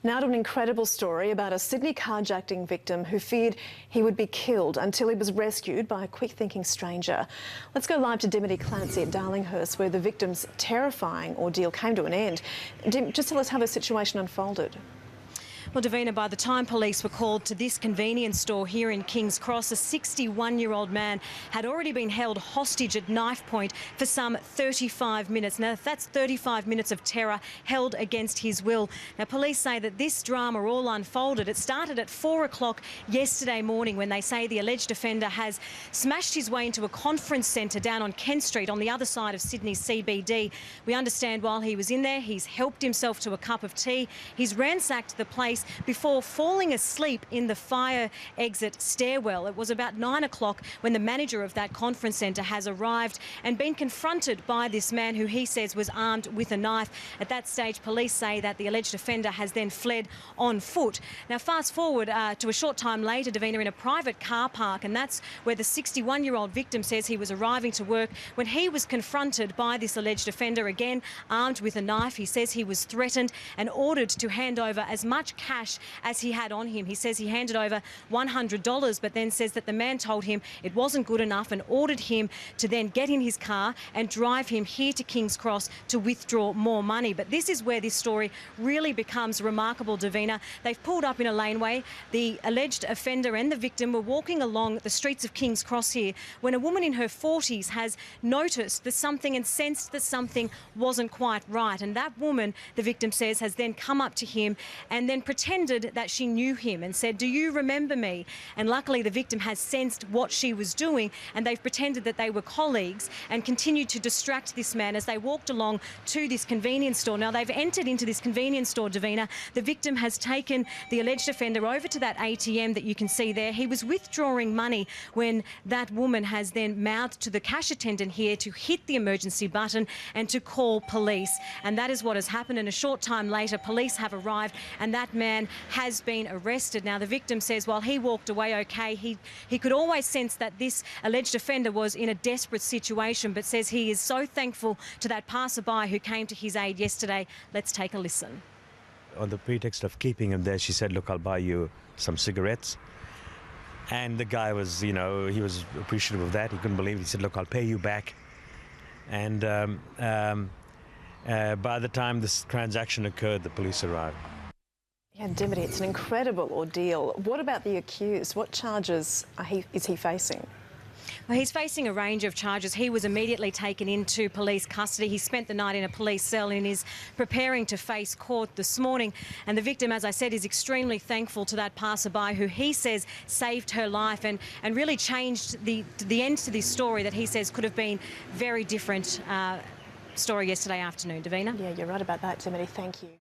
Now to an incredible story about a Sydney carjacking victim who feared he would be killed until he was rescued by a quick-thinking stranger. Let's go live to Dimity Clancy at Darlinghurst, where the victim's terrifying ordeal came to an end. Dim, just tell us how the situation unfolded. Well, Davina, by the time police were called to this convenience store here in King's Cross, a 61-year-old man had already been held hostage at knifepoint for some 35 minutes. Now, that's 35 minutes of terror held against his will. Now, police say that this drama all unfolded. It started at 4 o'clock yesterday morning when they say the alleged offender has smashed his way into a conference centre down on Kent Street on the other side of Sydney CBD. We understand while he was in there, he's helped himself to a cup of tea. He's ransacked the place before falling asleep in the fire exit stairwell. It was about 9 o'clock when the manager of that conference centre has arrived and been confronted by this man who he says was armed with a knife. At that stage, police say that the alleged offender has then fled on foot. Now, fast forward to a short time later, Davina, in a private car park, and that's where the 61-year-old victim says he was arriving to work when he was confronted by this alleged offender, again armed with a knife. He says he was threatened and ordered to hand over as much cash as he had on him. He says he handed over $100, but then says that the man told him it wasn't good enough and ordered him to then get in his car and drive him here to King's Cross to withdraw more money. But this is where this story really becomes remarkable, Davina. They've pulled up in a laneway. The alleged offender and the victim were walking along the streets of King's Cross here when a woman in her 40s has noticed that something and sensed that something wasn't quite right. And that woman, the victim says, has then come up to him and then pretended that she knew him and said, "Do you remember me?" And luckily the victim has sensed what she was doing, and they've pretended that they were colleagues and continued to distract this man as they walked along to this convenience store. Now, they've entered into this convenience store, Davina. The victim has taken the alleged offender over to that ATM that you can see there. He was withdrawing money when that woman has then mouthed to the cash attendant here to hit the emergency button and to call police. And that is what has happened. And a short time later, police have arrived and that man has been arrested. Now, the victim says while he walked away okay, he could always sense that this alleged offender was in a desperate situation, but says he is so thankful to that passerby who came to his aid yesterday. Let's take a listen. On the pretext of keeping him there, she said, "Look, I'll buy you some cigarettes." And the guy was, he was appreciative of that. He couldn't believe it. He said, "Look, I'll pay you back." And by the time this transaction occurred, the police arrived. Yeah, Dimity, it's an incredible ordeal. What about the accused? What charges is he facing? Well, he's facing a range of charges. He was immediately taken into police custody. He spent the night in a police cell and is preparing to face court this morning. And the victim, as I said, is extremely thankful to that passerby who he says saved her life and really changed the end to this story that he says could have been very different story yesterday afternoon. Davina? Yeah, you're right about that, Dimity. Thank you.